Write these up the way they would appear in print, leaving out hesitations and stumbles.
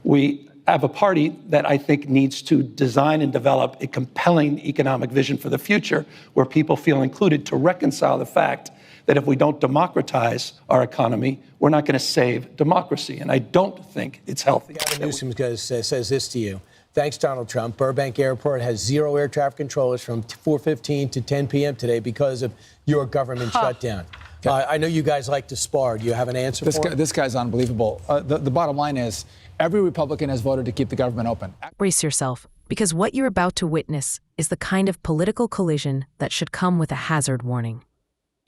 We have a party that I think needs to design and develop a compelling economic vision for the future where people feel included, to reconcile the fact that if we don't democratize our economy, we're not going to save democracy. And I don't think it's healthy. Gavin Newsom says this to you. Thanks, Donald Trump. Burbank Airport has 0 air traffic controllers from 4:15 to 10 p.m. today because of your government shutdown. I know you guys like to spar. Do you have an answer for it? This guy's unbelievable. The bottom line is every Republican has voted to keep the government open. Brace yourself, because what you're about to witness is the kind of political collision that should come with a hazard warning.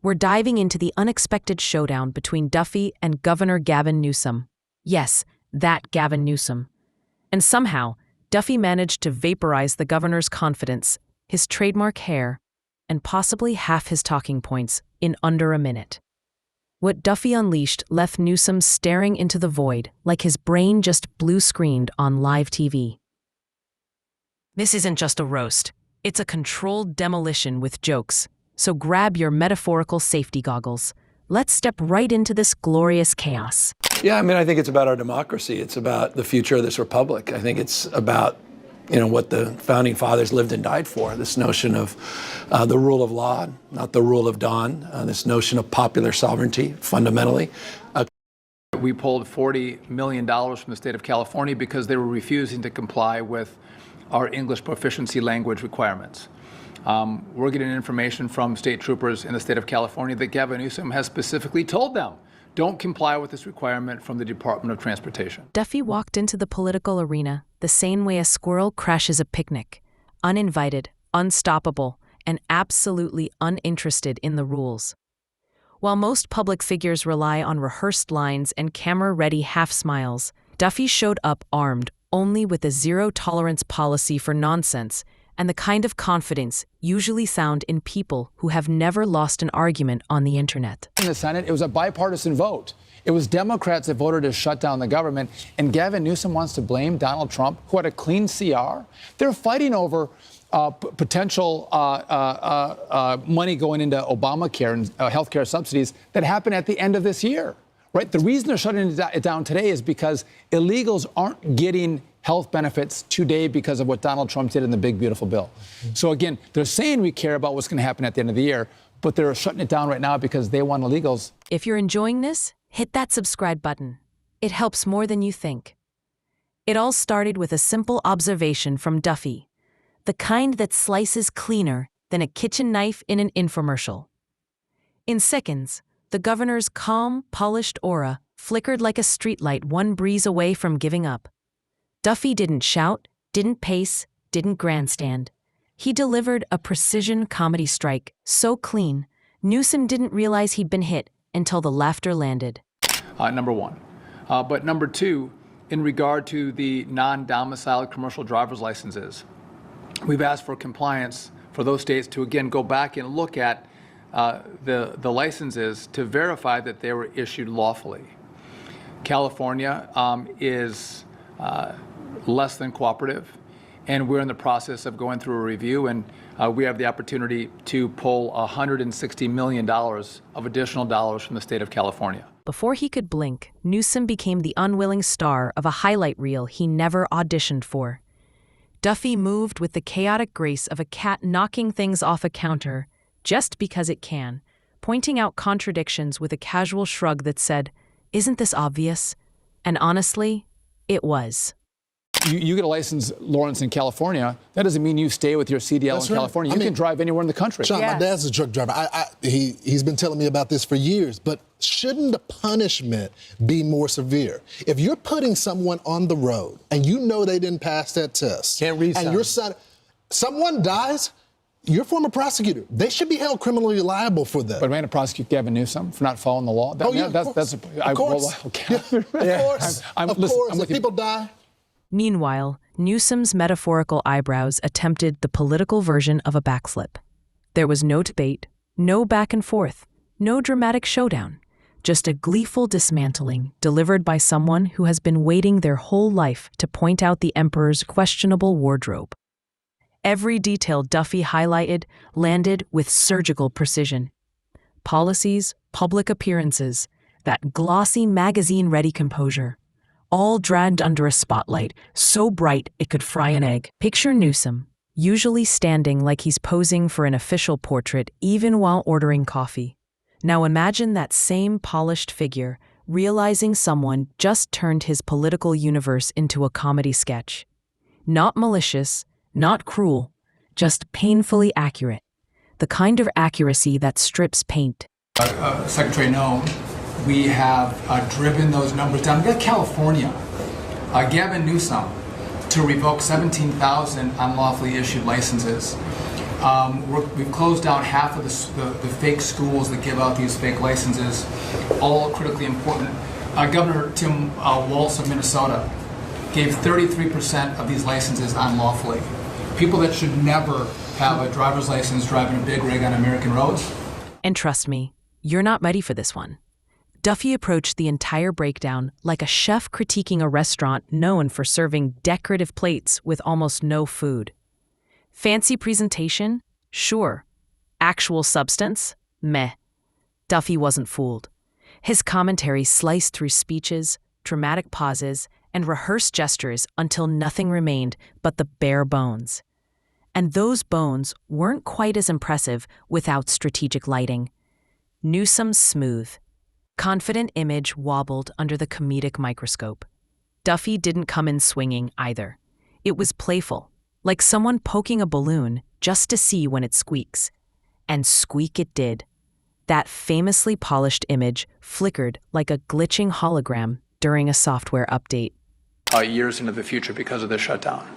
We're diving into the unexpected showdown between Duffy and Governor Gavin Newsom. Yes, that Gavin Newsom. And somehow, Duffy managed to vaporize the governor's confidence, his trademark hair, and possibly half his talking points in under a minute. What Duffy unleashed left Newsom staring into the void like his brain just blue-screened on live TV. This isn't just a roast. It's a controlled demolition with jokes. So grab your metaphorical safety goggles. Let's step right into this glorious chaos. Yeah, I mean, I think it's about our democracy. It's about the future of this republic. I think it's about, what the founding fathers lived and died for, this notion of the rule of law, not the rule of Don, this notion of popular sovereignty, fundamentally. We pulled $40 million from the state of California because they were refusing to comply with our English proficiency language requirements. We're getting information from state troopers in the state of California that Gavin Newsom has specifically told them, don't comply with this requirement from the Department of Transportation. Duffy walked into the political arena the same way a squirrel crashes a picnic, uninvited, unstoppable, and absolutely uninterested in the rules. While most public figures rely on rehearsed lines and camera-ready half-smiles, Duffy showed up armed only with a zero-tolerance policy for nonsense and the kind of confidence usually found in people who have never lost an argument on the internet. In the Senate, it was a bipartisan vote. It was Democrats that voted to shut down the government, and Gavin Newsom wants to blame Donald Trump, who had a clean CR. They're fighting over potential money going into Obamacare and health care subsidies that happen at the end of this year. Right? The reason they're shutting it down today is because illegals aren't getting health benefits today because of what Donald Trump did in the big, beautiful bill. So again, they're saying we care about what's going to happen at the end of the year, but they're shutting it down right now because they want illegals. If you're enjoying this, hit that subscribe button. It helps more than you think. It all started with a simple observation from Duffy, the kind that slices cleaner than a kitchen knife in an infomercial. In seconds, the governor's calm, polished aura flickered like a streetlight one breeze away from giving up. Duffy didn't shout, didn't pace, didn't grandstand. He delivered a precision comedy strike so clean, Newsom didn't realize he'd been hit until the laughter landed. Number one. But number two, in regard to the non-domiciled commercial driver's licenses, we've asked for compliance for those states to, again, go back and look at the licenses to verify that they were issued lawfully. California is less than cooperative, and we're in the process of going through a review, and we have the opportunity to pull $160 million of additional dollars from the state of California. Before he could blink, Newsom became the unwilling star of a highlight reel he never auditioned for. Duffy moved with the chaotic grace of a cat knocking things off a counter just because it can, pointing out contradictions with a casual shrug that said, "Isn't this obvious?" And honestly, it was. You get a license, Lawrence, in California. That doesn't mean you stay with your CDL in California. You can drive anywhere in the country. Sean, my dad's a truck driver. He's been telling me about this for years. But shouldn't the punishment be more severe? If you're putting someone on the road and you know they didn't pass that test, and your son, someone dies, you're a former prosecutor. They should be held criminally liable for that. But am I going to prosecute Gavin Newsom for not following the law? Of course. Of course. If people die. Meanwhile, Newsom's metaphorical eyebrows attempted the political version of a backflip. There was no debate, no back and forth, no dramatic showdown, just a gleeful dismantling delivered by someone who has been waiting their whole life to point out the emperor's questionable wardrobe. Every detail Duffy highlighted landed with surgical precision. Policies, public appearances, that glossy magazine-ready composure. all dragged under a spotlight so bright it could fry an egg. Picture Newsom, usually standing like he's posing for an official portrait even while ordering coffee. Now imagine that same polished figure realizing someone just turned his political universe into a comedy sketch. Not malicious, not cruel, just painfully accurate. The kind of accuracy that strips paint. Secretary, no, we have driven those numbers down. We've got California, Gavin Newsom, to revoke 17,000 unlawfully issued licenses. We've closed down half of the fake schools that give out these fake licenses, all critically important. Governor Tim Walz of Minnesota gave 33% of these licenses unlawfully. People that should never have a driver's license driving a big rig on American roads. And trust me, you're not ready for this one. Duffy approached the entire breakdown like a chef critiquing a restaurant known for serving decorative plates with almost no food. Fancy presentation? Sure. Actual substance? Meh. Duffy wasn't fooled. His commentary sliced through speeches, dramatic pauses, and rehearsed gestures until nothing remained but the bare bones. And those bones weren't quite as impressive without strategic lighting. Newsom's smooth, confident image wobbled under the comedic microscope. Duffy didn't come in swinging either. It was playful, like someone poking a balloon just to see when it squeaks. And squeak it did. That famously polished image flickered like a glitching hologram during a software update. Years into the future because of this shutdown.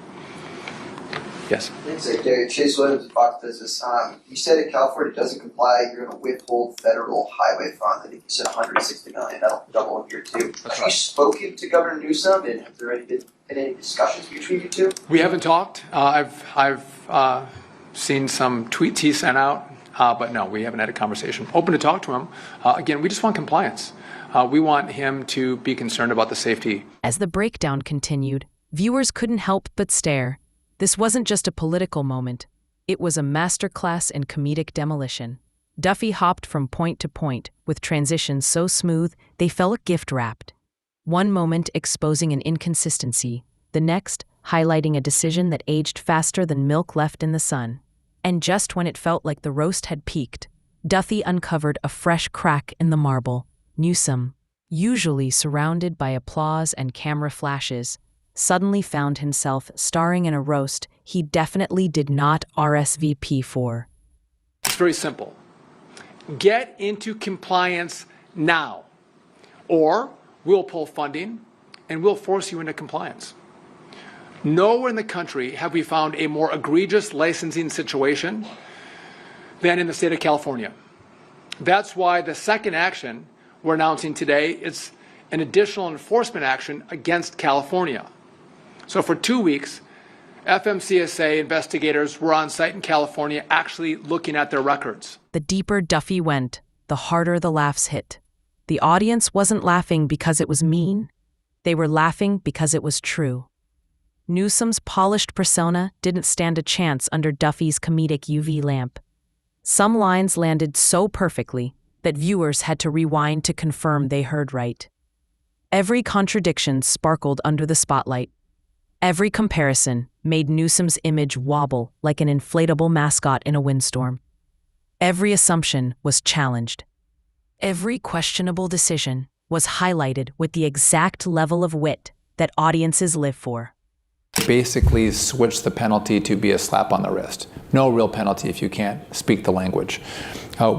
Yes. Secretary Chase Williams of Fox Business. You said if California doesn't comply, you're going to withhold federal highway funds. I think you said $160 million. That'll double in year two. Have you spoken to Governor Newsom, and have there been any discussions between you two? We haven't talked. I've seen some tweets he sent out, but no, we haven't had a conversation. Open to talk to him. Again, we just want compliance. We want him to be concerned about the safety. As the breakdown continued, viewers couldn't help but stare. This wasn't just a political moment. It was a masterclass in comedic demolition. Duffy hopped from point to point, with transitions so smooth they felt gift-wrapped. One moment exposing an inconsistency, the next highlighting a decision that aged faster than milk left in the sun. And just when it felt like the roast had peaked, Duffy uncovered a fresh crack in the marble. Newsom, usually surrounded by applause and camera flashes, suddenly found himself starring in a roast he definitely did not RSVP for. It's very simple. Get into compliance now, or we'll pull funding and we'll force you into compliance. Nowhere in the country have we found a more egregious licensing situation than in the state of California. That's why the second action we're announcing today is an additional enforcement action against California. So for 2 weeks, FMCSA investigators were on site in California actually looking at their records. The deeper Duffy went, the harder the laughs hit. The audience wasn't laughing because it was mean. They were laughing because it was true. Newsom's polished persona didn't stand a chance under Duffy's comedic UV lamp. Some lines landed so perfectly that viewers had to rewind to confirm they heard right. Every contradiction sparkled under the spotlight. Every comparison made Newsom's image wobble like an inflatable mascot in a windstorm. Every assumption was challenged. Every questionable decision was highlighted with the exact level of wit that audiences live for. Basically switch the penalty to be a slap on the wrist. No real penalty if you can't speak the language.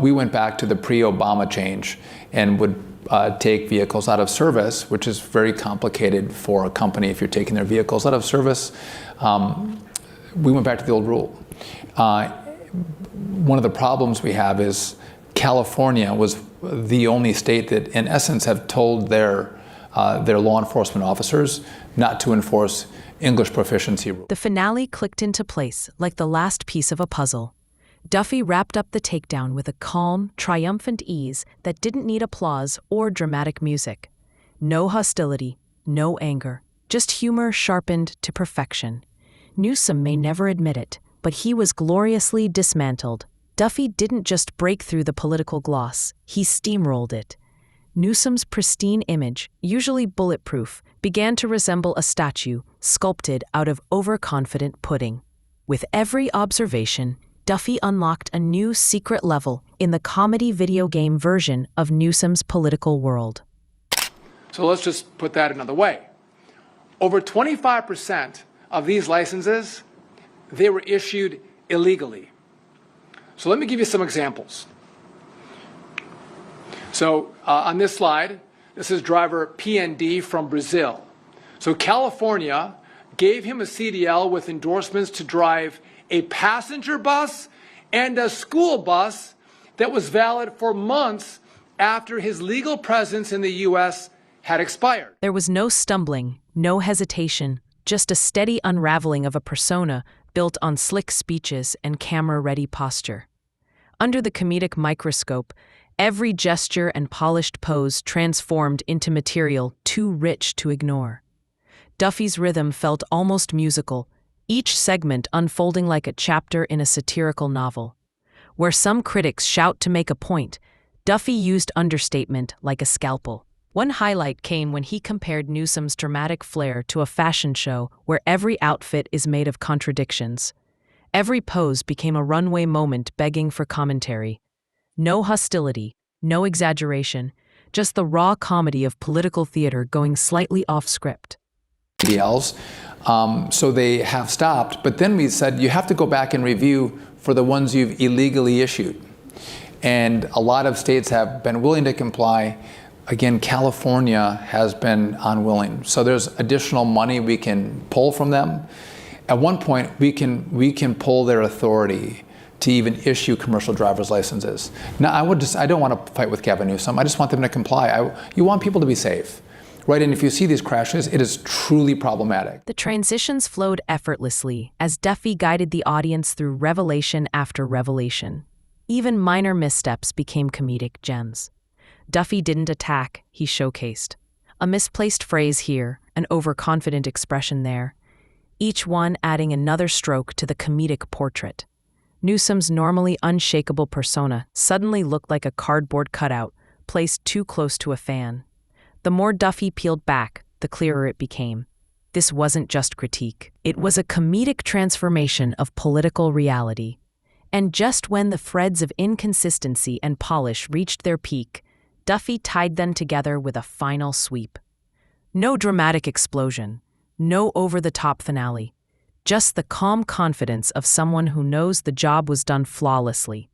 We went back to the pre-Obama change and would take vehicles out of service, which is very complicated for a company if you're taking their vehicles out of service. We went back to the old rule. One of the problems we have is California was the only state that, in essence, have told their law enforcement officers not to enforce English proficiency rules. The finale clicked into place like the last piece of a puzzle. Duffy wrapped up the takedown with a calm, triumphant ease that didn't need applause or dramatic music. No hostility, no anger, just humor sharpened to perfection. Newsom may never admit it, but he was gloriously dismantled. Duffy didn't just break through the political gloss, he steamrolled it. Newsom's pristine image, usually bulletproof, began to resemble a statue sculpted out of overconfident pudding. With every observation, Duffy unlocked a new secret level in the comedy video game version of Newsom's political world. So let's just put that another way. Over 25% of these licenses, they were issued illegally. So let me give you some examples. So on this slide, this is driver PND from Brazil. So California gave him a CDL with endorsements to drive a passenger bus and a school bus that was valid for months after his legal presence in the U.S. had expired. There was no stumbling, no hesitation, just a steady unraveling of a persona built on slick speeches and camera-ready posture. Under the comedic microscope, every gesture and polished pose transformed into material too rich to ignore. Duffy's rhythm felt almost musical, each segment unfolding like a chapter in a satirical novel. Where some critics shout to make a point, Duffy used understatement like a scalpel. One highlight came when he compared Newsom's dramatic flair to a fashion show where every outfit is made of contradictions. Every pose became a runway moment begging for commentary. No hostility, no exaggeration, just the raw comedy of political theater going slightly off script. CDLs, so they have stopped. But then we said you have to go back and review for the ones you've illegally issued. And a lot of states have been willing to comply. Again, California has been unwilling. So there's additional money we can pull from them. At one point, we can pull their authority to even issue commercial driver's licenses. Now, I don't want to fight with Gavin Newsom. I just want them to comply. You want people to be safe. Right, and if you see these crashes, it is truly problematic. The transitions flowed effortlessly as Duffy guided the audience through revelation after revelation. Even minor missteps became comedic gems. Duffy didn't attack, he showcased. A misplaced phrase here, an overconfident expression there, each one adding another stroke to the comedic portrait. Newsom's normally unshakable persona suddenly looked like a cardboard cutout placed too close to a fan. The more Duffy peeled back, the clearer it became. This wasn't just critique. It was a comedic transformation of political reality. And just when the threads of inconsistency and polish reached their peak, Duffy tied them together with a final sweep. No dramatic explosion, no over-the-top finale, just the calm confidence of someone who knows the job was done flawlessly,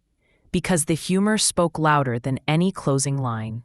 because the humor spoke louder than any closing line.